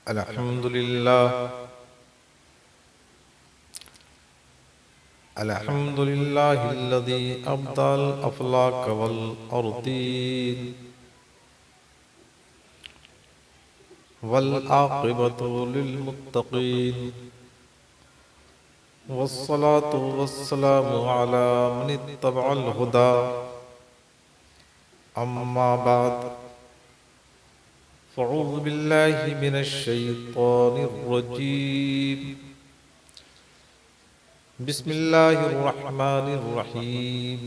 अल्हम्दुलिल्लाह अल्हम्दुलिल्लाहिल्लज़ी अब्दल अफ़लाक वल अर्दीन वल आक़िबतु लिल मुत्तक़ीन वस्सलातु वस्सलामु अला मन इत्तबअल हुदा अम्मा बाद फ़अऊज़ु बिल्लाहि मिनश शैतानिर रजीम बिस्मिल्लाहिर रहमानिर रहीम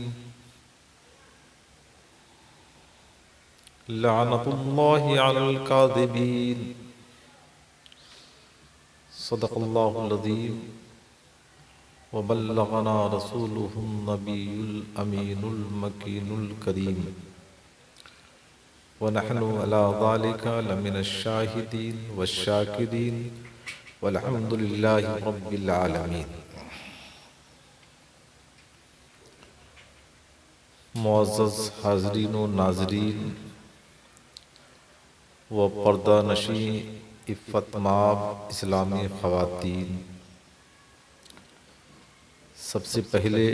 लअनतुल्लाहि अलल काज़िबीन सदक़ल्लाहुल अज़ीम व बल्लगना रसूलुहुन नबियुल अमीनुल मकीनुल करीम व नहनु अला ज़ालिका लमिनश शाहिदीन वश्शाकिरीन वल्हम्दुलिल्लाहि रब्बिल आलमीन। मुअज़्ज़ज़ हाज़रीन व नाज़रीन व पर्दा नशी इफ़्फ़तमाब इस्लामी ख़वातीन, सबसे पहले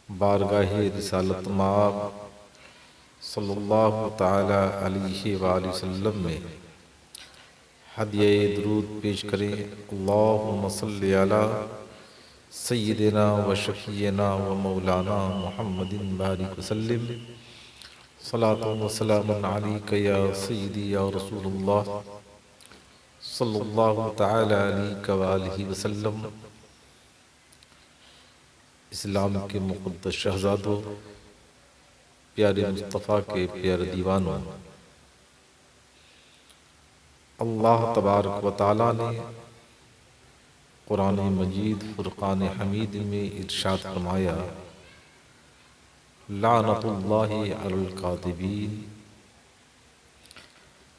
बारगाहे रिसालत माब सल्लल्लाहु ताला अलैहि वसल्लम में हदिया दुरूद पेश करें। अल्लाहुम्मा सल्लि अला सय्यिदिना व शफ़ीना व मौलाना मुहम्मदिन बारिक वसल्लिम सलातुन व सलामुन अलैका या सय्यिदी या रसूलुल्लाह सल्लल्लाहु ताला अलैहि व आलिहि वसल्लम। इस्लाम के मुक़द्दस शहज़ादों, प्यारे मुस्तफ़ा के प्यारे दीवानों, अल्लाह तबारक व तआला ने कुरान मजीद फ़ुरक़ान हमीद में इरशाद फरमाया, लानतुल्लाहि अलल काज़िबीन,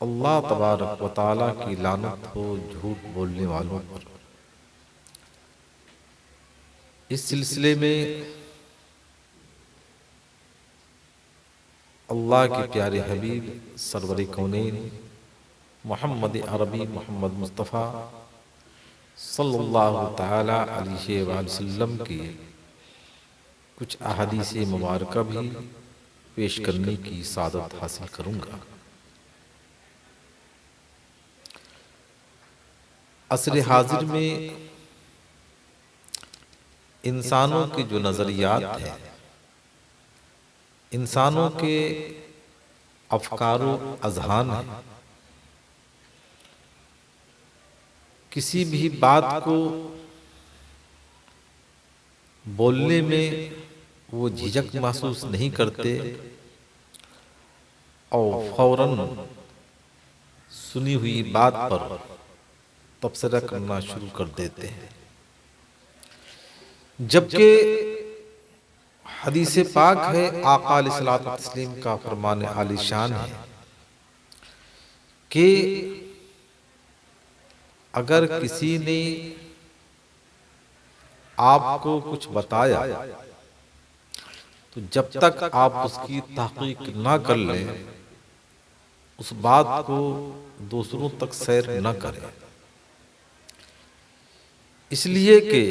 अल्लाह तबारक व तआला की लानत हो झूठ बोलने वालों पर। इस सिलसिले में अल्लाह के प्यारे हबीब सरवर कौनैन मोहम्मद अरबी मोहम्मद मुस्तफ़ा सल्लल्लाहु ताला अलैहि वसल्लम की कुछ अहादीस मुबारक भी पेश करने की सादत हासिल करूँगा। असर हाजिर में इंसानों के जो नज़रियात हैं, इंसानों के अफ़कारो अज़हान हैं, किसी भी बात को बोलने में वो झिझक महसूस नहीं करते और फौरन सुनी हुई बात पर तबसरा करना शुरू कर देते हैं। जबकि हदीस पाक है, आका अलैहिस्सलातु वस्सलाम का फरमान आलिशान है कि अगर किसी ने आपको कुछ बताया तो जब तक आप उसकी तहकीक ना कर लें, उस बात को दूसरों तक सैर न करें। इसलिए कि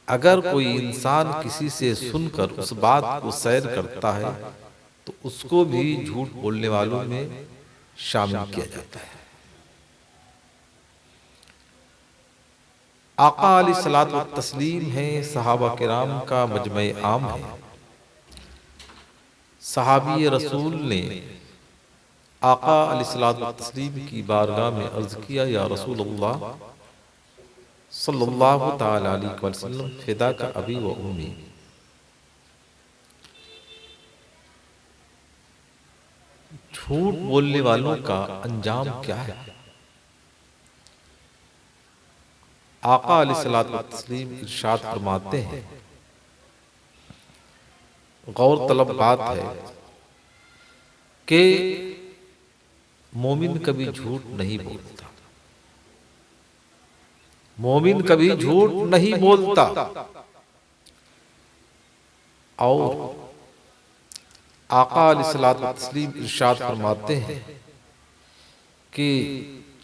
अगर कोई इंसान किसी से सुनकर उस बात को सैर करता है तो उसको भी झूठ बोलने वालों में शामिल किया जाता है। आका अलैहिस्सलातु व तस्लीम है, सहाबा किराम का मजमे आम है। सहाबी रसूल ने आका अलैहिस्सलातु व तस्लीम की बारगाह में अर्ज किया, या रसूल अल्लाह सल्लल्लाहु ताला अलैहि वसल्लम, फिदा का अबी व उम्मी, झूठ बोलने वालों का अंजाम क्या है। आका अलैहिस्सलातु व तस्लीम इरशाद फरमाते हैं, गौर तलब बात है कि मोमिन कभी झूठ नहीं बोलता, मोमिन कभी झूठ नहीं बोलता। और आका अलैहिस्सलातु व तस्लीम इरशाद फरमाते हैं कि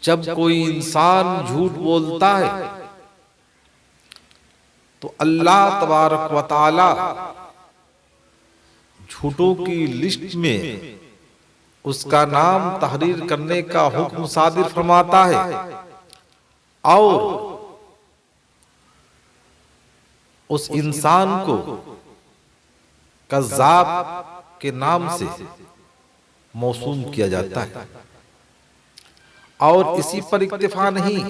जब कोई इंसान झूठ बोलता है तो अल्लाह तबारक व तआला झूठों की लिस्ट में उसका नाम तहरीर करने का हुक्म सादिर फरमाता है और उस इंसान को कज़्ज़ाब के नाम से मौसूम किया जाता है। और इसी पर इक्तिफा नहीं,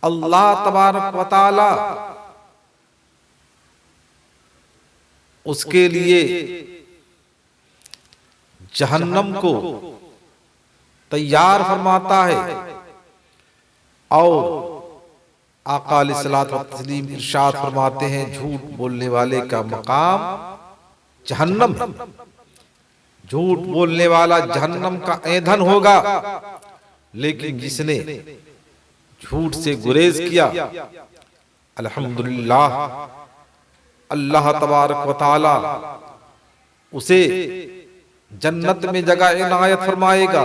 अल्लाह तबारक व तआला उसके लिए जहन्नम को तैयार फरमाता है और आका अलैहिस्सलातु व तस्लीम इरशाद फरमाते हैं, झूठ बोलने वाले का मकाम जहन्नम है। झूठ बोलने वाला जहन्नम का ईंधन होगा, लेकिन जिसने झूठ से गुरेज किया, अल्हम्दुलिल्लाह, अल्लाह तबारक व तआला उसे जन्नत में जगह इनायत फरमाएगा।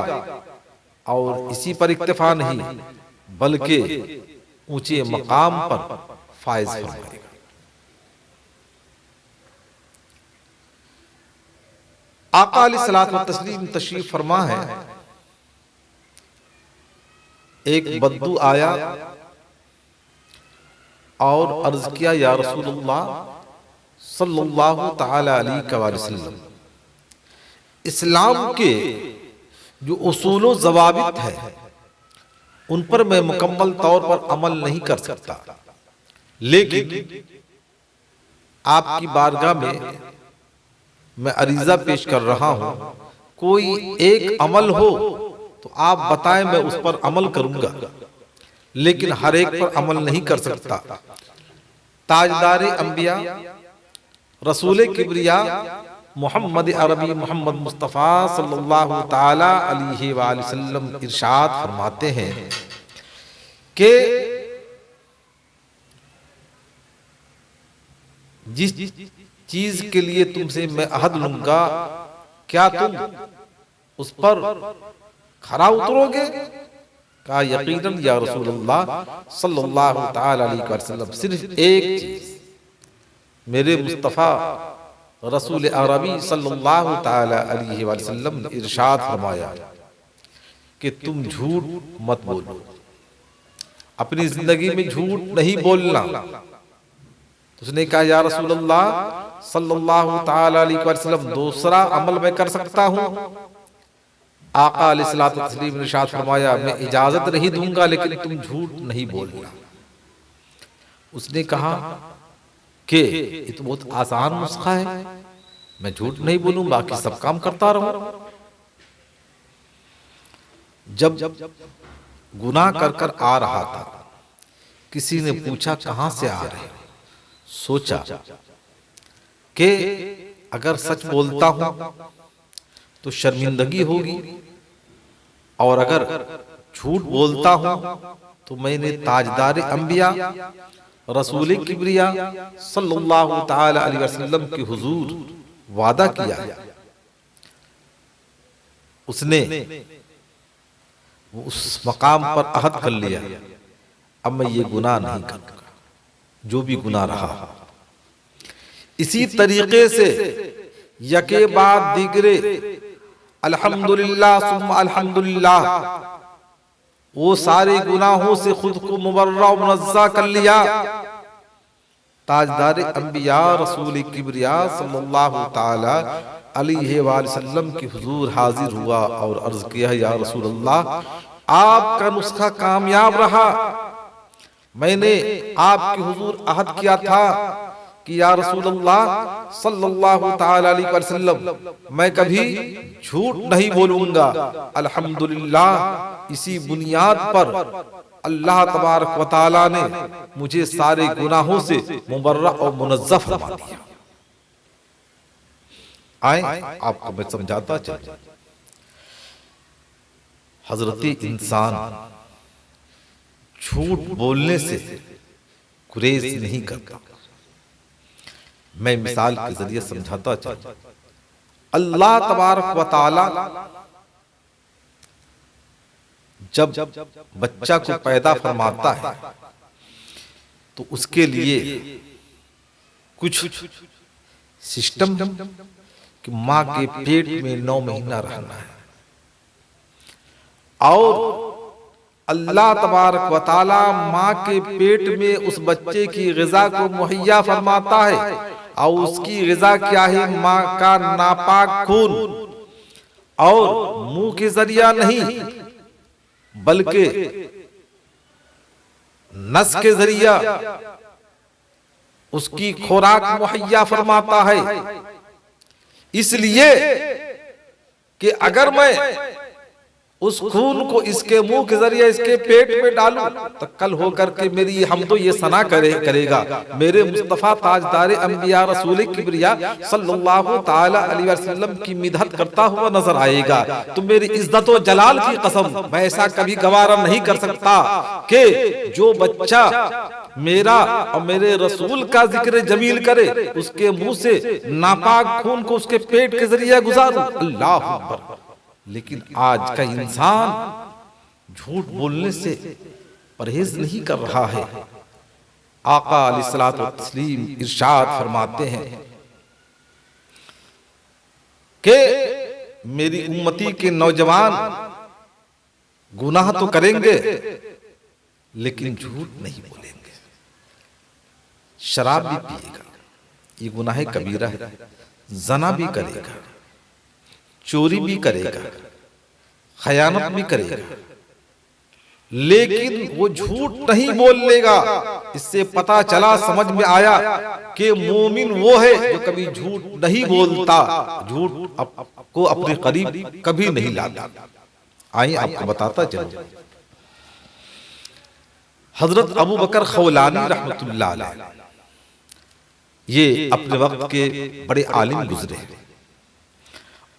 और इसी पर इक्तिफा नहीं, बल्कि ऊंचे मकाम पर फायज फरमाएगा। आका अलैहिस्सलातु व तस्लीम तशरीफ फरमा है, एक बद्दू आया और अर्ज किया, या रसूलुल्लाह सल्लल्लाहु तआला अलैहि वसल्लम, इस्लाम के जो उसूल ज़वाबित है उन पर मैं मुकम्मल तौर पर अमल नहीं कर सकता, लेकिन आपकी बारगाह में मैं अरीजा पेश कर रहा हूं, कोई एक अमल हो तो आप बताएं, मैं उस पर अमल करूंगा, लेकिन हर एक पर अमल नहीं कर सकता। ताजदार अंबिया रसूल किब्रिया मोहम्मद अरबी मोहम्मद मुस्तफ़ा सल्लल्लाहु ताला अलैहि वसल्लम इरशाद फरमाते हैं कि जिस चीज के लिए तुमसे मैं अहद लूंगा, क्या तुम उस पर खरा उतरोगे? कहा, यकीनन या रसूलल्लाह सल्लल्लाहु ताला अलैहि वसल्लम, सिर्फ एक चीज, मेरे मुस्तफ़ा रसूल अरबी सल्लल्लाहु ताला अलैहि वसल्लम ने इरशाद फरमाया कि तुम झूठ मत बोलो, अपनी जिंदगी में झूठ नहीं बोलना। तो उसने कहा, या रसूलल्लाह सल्लल्लाहु ताला अलैहि वसल्लम, दूसरा अमल मैं कर सकता हूं? आका अलैहिस्सलातु वस्सलाम ने इरशाद फरमाया, मैं इजाजत नहीं दूंगा, लेकिन तुम झूठ नहीं बोलना। उसने कहा कि ये तो बहुत आसान नुस्खा है, मैं झूठ नहीं बोलूं, बाकी सब काम करता रहूं। जब गुनाह कर कर आ रहा था, किसी ने पूछा कहां से आ रहे? सोचा कि अगर सच बोलता हूं तो शर्मिंदगी होगी, और अगर झूठ बोलता हूं तो मैंने ताजदार अंबिया रसूल किब्रिया सल्लल्लाहु ताला अलैहि वसल्लम के हुजूर वादा किया। उसने उस मकाम पर अहद कर लिया, अब मैं ये गुनाह नहीं करूंगा, जो भी गुनाह रहा। इसी तरीके से यके बाद दीगरे अल्हम्दुलिल्लाह सुम्मा अल्हम्दुलिल्लाह, वो सारे गुनाहों से खुद को मुबर्रा मुनज़्ज़ा कर लिया। ताजदार अंबिया रसूल किब्रिया सल्लल्लाहु ताला अलैहि वसल्लम के हुजूर हाजिर हुआ और अर्ज किया, या रसूलल्लाह, आपका नुस्खा कामयाब रहा। मैंने आपके हुजूर अहद किया था कि या रसूलल्लाह सल्लल्लाहु ताला अलैहि वसल्लम, मैं कभी झूठ नहीं बोलूंगा। अल्हम्दुलिल्लाह, इसी बुनियाद पर अल्लाह तबारक व तआला ने मुझे सारे गुनाहों से मुबर्रा और मुनज़्ज़ह फरमा दिया। आए आपको मैं समझाता चलूं, हजरती इंसान झूठ बोलने से गुरेज नहीं करता। मैं मिसाल के जरिए समझाता चलूं, अल्लाह तबारक व तआला जब बच्चा को पैदा फरमाता है तो उसके लिए कुछ सिस्टम कि माँ के पेट में 9 महीना रहना है और अल्लाह तबारक व तआला माँ के पेट में उस बच्चे की ग़िज़ा को मुहैया फरमाता है और उसकी ग़िज़ा क्या है? माँ का नापाक खून और मुंह के जरिया नहीं बल्कि नस के जरिया उसकी खुराक मुहैया फरमाता है। इसलिए कि अगर मैं उस खून को इसके मुंह के जरिए इसके पेट में डालूं तो कल होकर के मेरी हम तो ये सना करेगा मेरे मुस्तफा ताजदार अंबिया रसूल किबरिया सल्लल्लाहु ताला अलैहि वसल्लम की मिदहत करता हुआ नजर आएगा। तो मेरी इज्जत व जलाल की कसम मैं ऐसा कभी गवारा नहीं कर सकता कि जो बच्चा मेरा और मेरे रसूल का जिक्र जमील करे उसके मुंह से नापाक खून को उसके पेट के जरिए गुजारूं। अल्लाह अकबर। लेकिन आज का इंसान झूठ बोलने से परहेज नहीं कर रहा है। आका अलैहिस्सलातु वस्सलाम इरशाद फरमाते हैं कि मेरी उम्मती के नौजवान गुनाह तो करेंगे लेकिन झूठ नहीं बोलेंगे। शराब भी पिएगा, ये गुनाह कबीरा है, जना भी करेगा, चोरी भी करेगा, खयानत भी करेगा, लेकिन वो झूठ नहीं बोल लेगा। इससे पता चला, समझ में आया कि मोमिन वो है जो कभी झूठ नहीं बोलता, झूठ को अपने करीब कभी नहीं लाता। आइए आपको बताता चलो। हजरत अबू बकर खौलानी रहमतुल्लाह अलैह ये अपने वक्त के बड़े आलिम गुजरे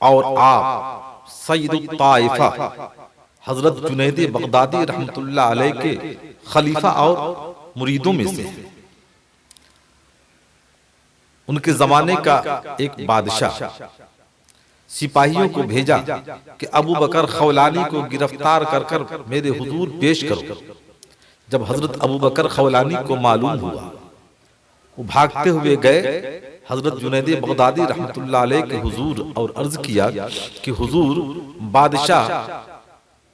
और आप सैयदुत ताइफा हजरत जुनैद बगदादी रहमतुल्लाह अलैह के खलीफा और मुरीदों में से। उनके जमाने का एक बादशाह सिपाहियों को भेजा कि अबू बकर खौलानी को गिरफ्तार कर मेरे हुजूर पेश करो। जब हजरत अबू बकर खौलानी को मालूम हुआ, वो भागते हुए गए हजरत जुनैद बगदादी रहमतुल्लाह अलैह के हुजूर और अर्ज किया कि हुजूर, बादशाह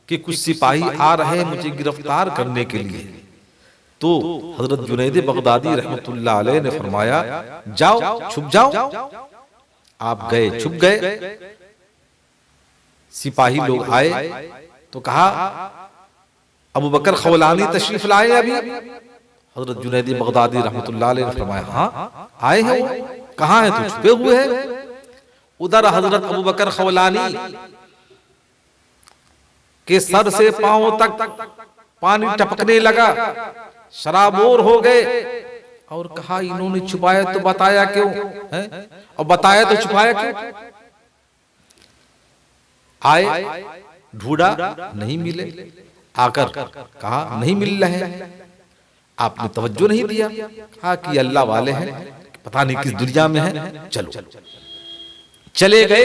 के कुछ सिपाही आ रहे हैं मुझे गिरफ्तार करने के लिए। तो हजरत जुनैद बगदादी रहमतुल्लाह अलैह ने फरमाया, जाओ छुप जाओ। आप गए, छुप गए। सिपाही लोग आए तो कहा, अबू बकर खौलानी तशरीफ लाए अभी? हजरत जुनैद बगदादी रहमतुल्लाह अलैह ने फरमाया, हाँ आए हैं। वो कहाँ है? तो छुपे हुए हैं। उधर हजरत अबू बकर खौलानी के सर से पांव तक पानी टपकने लगा, शराबोर हो गए और कहा, इन्होंने छुपाया तो बताया क्यों है? और बताया तो छुपाया क्यों? आए, ढूंढा, नहीं मिले। आकर कहा, नहीं मिल रहे हैं। आपने तवज्जो नहीं दिया। कहा कि अल्लाह वाले हैं, पता नहीं किस दुनिया में है, चलो। चले गए।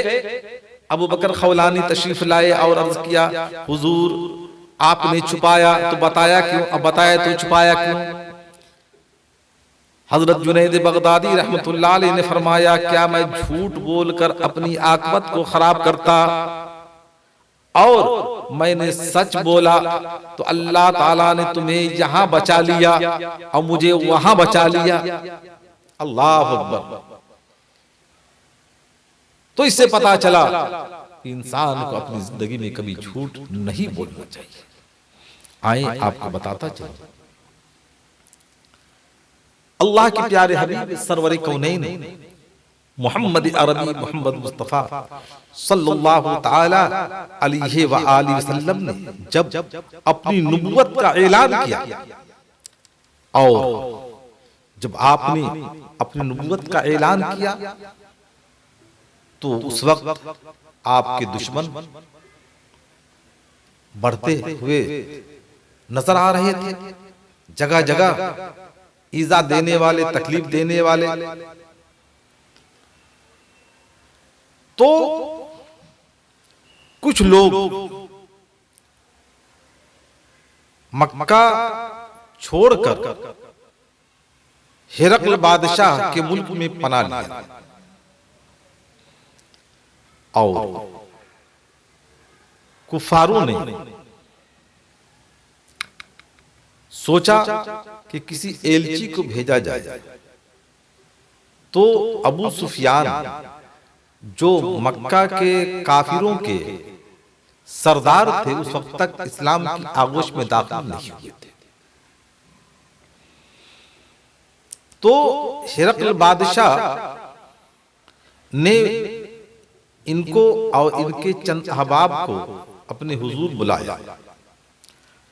अबू बकर खौलानी तशरीफ लाए और अर्ज किया, हुजूर आपने छुपाया तो बताया क्यों? अब बताया तो छुपाया क्यों? हजरत जुनैद बगदादी रहमतुल्लाह अलैह ने फरमाया, क्या मैं झूठ बोलकर अपनी आकबत को खराब करता? और मैंने सच बोला तो अल्लाह ताला ने तुम्हें यहां बचा लिया और मुझे वहां बचा लिया। अल्लाह अकबर। तो इससे पता चला इंसान को अपनी जिंदगी में कभी झूठ नहीं बोलना चाहिए। आए आपको बताता चलो। अल्लाह के प्यारे हबीब सरवर कौनैन मोहम्मद अरबी मोहम्मद मुस्तफा सल्लल्लाहु ताला अलैहि व आलिहि वसल्लम ने जब अपनी नबुव्वत का ऐलान किया और जब आपने अपनी नबुव्वत का ऐलान किया तो उस वक्त आपके दुश्मन बढ़ते हुए नजर आ रहे थे। जगह जगह ईजा देने वाले, तकलीफ देने वाले। तो कुछ लोग मक्का छोड़कर हिरकल बादशाह के मुल्क में पनाह लिया और कुफारों ने सोचा कि किसी एलची को भेजा जाए। तो अबू सुफियान जो मक्का के काफिरों के सरदार थे उस वक्त तक इस्लाम की आगोश में दाखिल नहीं हुए थे। तो हिरकल बादशाह ने इनको और इनके चंद अहबाब को अपने हुजूर बुलाया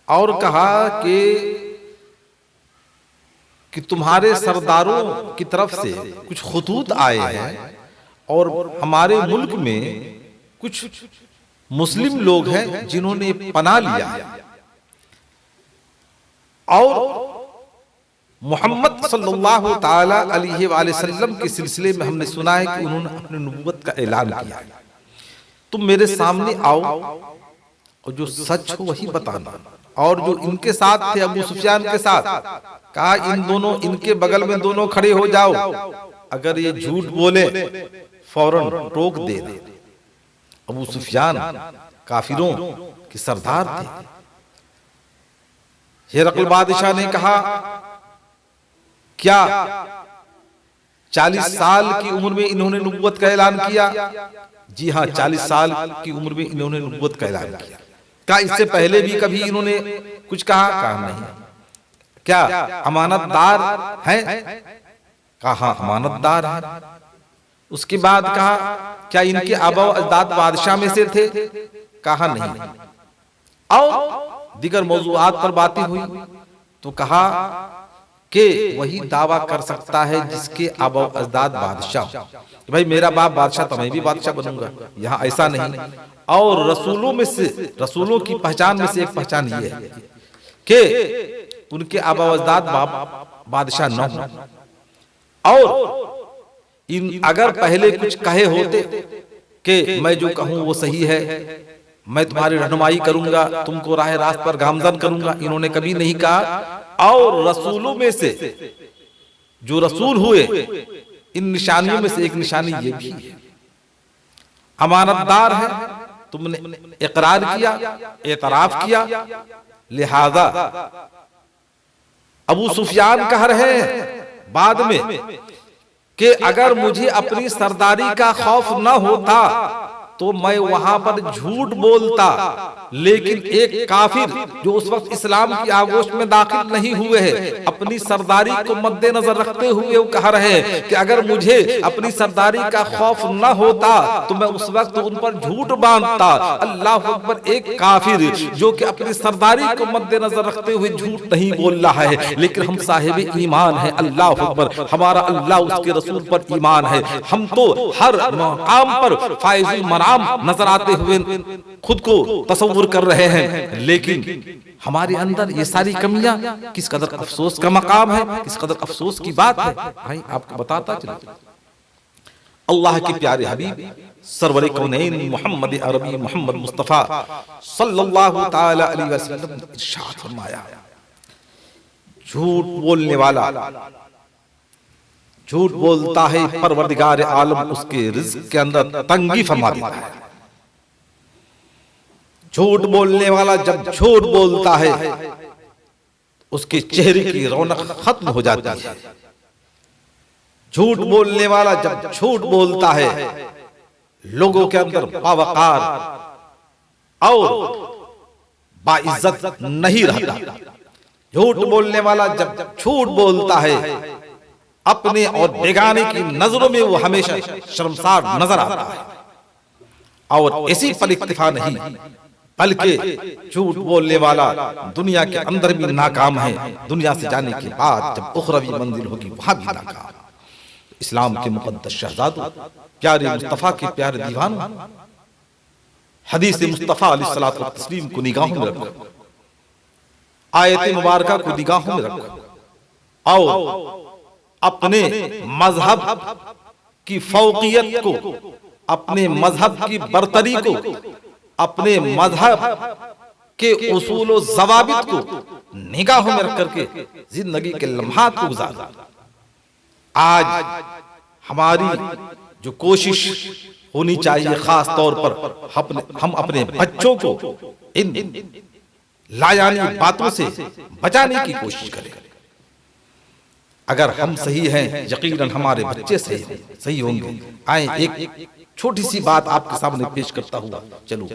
और कहा कि तुम्हारे सरदारों की तरफ से कुछ खुतूत आए हैं और हमारे मुल्क में कुछ मुस्लिम लोग हैं जिन्होंने पनाह लिया और मोहम्मद सल्लल्लाहु ताला अलैहि वसल्लम के सिलसिले में हमने सुना है कि उन्होंने अपने नबूवत का ऐलान किया। तुम मेरे सामने आओ और जो सच हो वही बताना। और जो इनके साथ थे अबू सुफियान के साथ, कहा इन दोनों इनके बगल में दोनों खड़े हो जाओ, अगर ये झूठ बोले फौरन रोक देना। अबू सुफियान काफिरों के सरदार थे। हिरकल बादशाह ने कहा क्या 40 साल की उम्र में इन्होंने नबूवत का ऐलान किया? जी हाँ, 40 साल की उम्र में इन्होंने नबूवत का ऐलान किया। क्या इससे पहले भी कभी इन्होंने कुछ कहा? कहा नहीं। क्या अमानतदार हैं? कहा हाँ अमानतदार है। उसके बाद कहा क्या इनके आबा अजदाद बादशाह में से थे? कहा नहीं। और दीगर मौजूआत पर बातें हुई तो कहा कि वही दावा कर सकता है जिसके आबा अजदाद बादशाह। भाई मेरा बाप बादशाह तो मैं भी बादशाह बनूंगा, यहाँ ऐसा नहीं। और रसूलों में से, रसूलों की पहचान में से एक पहचान ये है कि उनके आबा अजदाद बादशाह न हो। और इन अगर पहले कुछ कहे होते कि मैं जो कहूं वो सही है, मैं तुम्हारी रहनुमाई करूंगा, तुमको राह रास्त पर गामजन करूंगा, इन्होंने कभी नहीं कहा। और रसूलों में से जो रसूल हुए इन निशानियों में से एक निशानी ये भी है, अमानतदार है, तुमने इकरार किया, एतराफ किया। लिहाजा अबू सुफियान कह रहे हैं बाद में कि अगर मुझे अपनी सरदारी का खौफ न होता तो मैं वहां पर झूठ बोलता, लेकिन एक काफिर जो उस वक्त इस्लाम की आगोश में दाखिल नहीं हुए हैं, अपनी सरदारी को मद्देनजर रखते हुए वो कह रहे हैं कि अगर मुझे अपनी सरदारी का खौफ न होता तो मैं उस वक्त उन पर झूठ बांधता। अल्लाह अकबर, एक काफिर जो कि अपनी सरदारी को मद्देनजर रखते हुए झूठ नहीं बोल रहा है, लेकिन हम साहिब ईमान है। अल्लाह अकबर, हमारा अल्लाह उसके रसूल पर ईमान है। हम तो हर मकाम पर फाइजुल मनाम नजर आते हुए खुद को तसव्वुर कर रहे हैं, लेकिन हमारे अंदर ये सारी कमियां, किस कदर अफसोस का मकाम है, किस कदर अफसोस की बात है। भाई आपको बताता चलूं, अल्लाह के प्यारे हबीब सरवरे कौनैन मोहम्मद अरबी मोहम्मद मुस्तफा सल्लल्लाहु ताला अलैहि वसल्लम ने इरशाद फरमाया, झूठ बोलने वाला झूठ बोलता है, परवरदिगार आलम उसके रिज़्क के अंदर तंगी फरमा देता है। झूठ बोलने वाला जब झूठ बोलता है उसके चेहरे की रौनक खत्म हो जाती है। झूठ बोलने वाला जब झूठ बोलता है लोगों के अंदर बावकार और बाइज्जत नहीं रहता। झूठ बोलने वाला जब झूठ बोलता है अपने और बेगाने की नजरों में वो हमेशा शर्मसार नजर आता है। और इसी पर इक्तिफा नहीं, बल्कि झूठ बोलने वाला दुनिया के अंदर भी नाकाम है, दुनिया से जाने के बाद जब उखरवी मंजिल होगी वहां भी नाकाम। इस्लाम के मुकद्दस शहजादों, प्यारे मुस्तफा के प्यारे दीवानों, हदीस मुस्तफा अलैहिस्सलातु व तस्लीम को निगाहों में रखो, आयत मुबारका को निगाहों में रखो और अपने मजहब की फौकियत को, अपने मजहब की बरतरी को, अपने मजहब के उसूल व ज़वाबित को निगाहों में रख करके जिंदगी के लम्हात को गुजारा। आज हमारी जो कोशिश होनी चाहिए, खास तौर पर हम अपने बच्चों को इन लायानी बातों से बचाने की कोशिश करें। अगर हम सही हैं, यकीनन हमारे बच्चे सही होंगे। आए एक छोटी सी बात आपके सामने पेश करता हुआ चलो।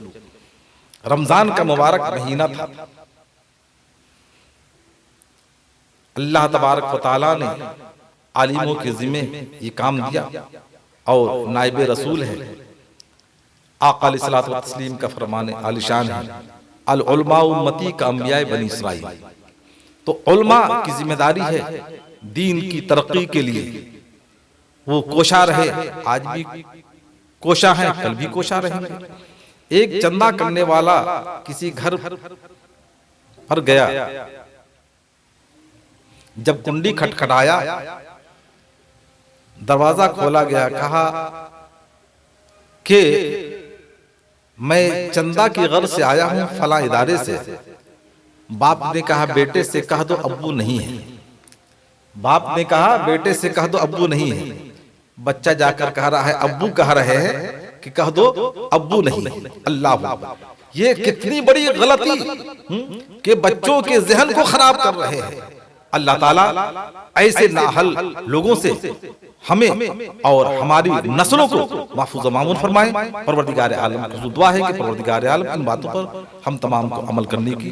रमजान का मुबारक महीना था। अल्लाह तबारक व तआला ने आलिमों के जिम्मे ये काम दिया और नाइब रसूल है, आका अलैहिस्सलातु व तस्लीम का फरमान आलिशान है, अल उलमा उम्मती का अंबिया बनी इसराइल। तो उलमा की जिम्मेदारी है दीन की तरक्की के लिए वो कोशा रहे। आज भी कोशा है, कल भी कोशा रहेंगे। एक चंदा करने वाला किसी घर पर गया, जब कुंडी खटखटाया, दरवाजा खोला गया, कहा कि मैं चंदा की गर्ज से आया हूं फला इदारे से। बाप ने कहा बेटे से कह दो अब्बू नहीं है। बाप ने कहा बेटे से कह दो अब्बू नहीं है। बच्चा जाकर कह रहा है अब्बू कह रहे हैं कि कह दो अब्बू नहीं। अल्लाह, ये कितनी बड़ी गलती कि बच्चों के जहन को खराब कर रहे हैं। अल्लाह ताला ऐसे नाहल लोगों से हमें और हमारी नस्लों को महफूज मामून फरमाए। परवरदिगार आलम की दुआ है कि परवरदिगार आलम इन बातों पर हम तमाम को अमल करने की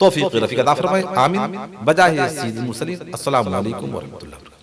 तौफीक रफीक अता फरमाए। आमीन। बजाए सय्यदुल मुरसलीन। अस्सलामु अलैकुम व रहमतुल्लाहि।